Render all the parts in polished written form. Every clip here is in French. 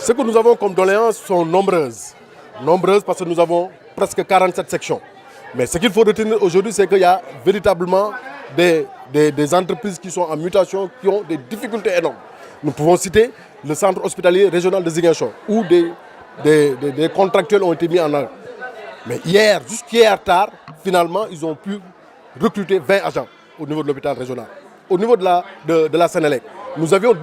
Ce que nous avons comme doléances sont nombreuses. Nombreuses parce que nous avons presque 47 sections. Mais ce qu'il faut retenir aujourd'hui, c'est qu'il y a véritablement des entreprises qui sont en mutation, qui ont des difficultés énormes. Nous pouvons citer le centre hospitalier régional de Ziguinchor, où des contractuels ont été mis en œuvre. Mais hier, jusqu'hier tard, finalement, ils ont pu recruter 20 agents au niveau de l'hôpital régional. Au niveau de la Sénélec, nous avions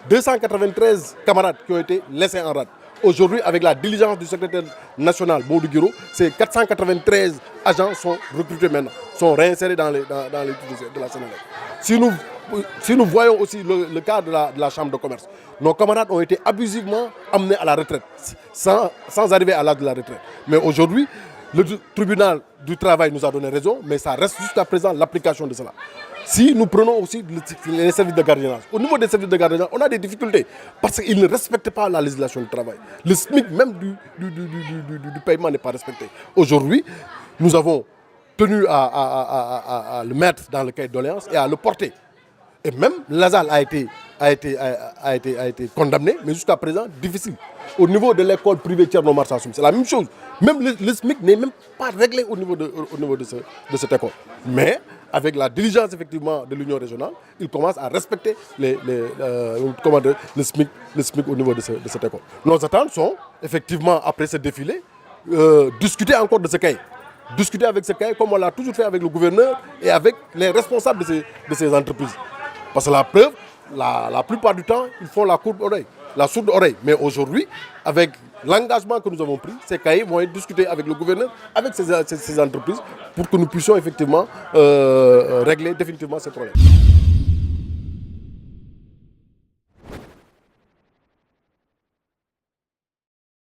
293 camarades qui ont été laissés en rade. Aujourd'hui, avec la diligence du secrétaire national Maudou Guiro, ces 493 agents sont recrutés maintenant, sont réinsérés dans l'équipe de la Sénélec. Si nous voyons aussi le cas de la chambre de commerce, nos camarades ont été abusivement amenés à la retraite, sans arriver à l'âge de la retraite. Mais aujourd'hui, le tribunal du travail nous a donné raison, mais ça reste jusqu'à présent l'application de cela. Si nous prenons aussi les services de gardiennage, au niveau des services de gardiennage, on a des difficultés parce qu'ils ne respectent pas la législation du travail. Le SMIC même du paiement n'est pas respecté. Aujourd'hui, nous avons tenu à le mettre dans le cahier de doléances et à le porter. Et même Lazal a été condamné, mais jusqu'à présent, difficile. Au niveau de l'école privée Thierno Marsassoum, c'est la même chose. Même le SMIC n'est même pas réglé au niveau de cette école. Mais avec la diligence effectivement de l'Union régionale, ils commencent à respecter le SMIC au niveau de cette école. Nos attentes sont, effectivement, après ce défilé, discuter encore de ce cahier. Discuter avec ce cahier comme on l'a toujours fait avec le gouverneur et avec les responsables de ces entreprises. Parce que la preuve, la plupart du temps, ils font la courbe oreille, la sourde oreille. Mais aujourd'hui, avec l'engagement que nous avons pris, ces cahiers vont être discutés avec le gouverneur, avec ces entreprises, pour que nous puissions effectivement régler définitivement ces problèmes.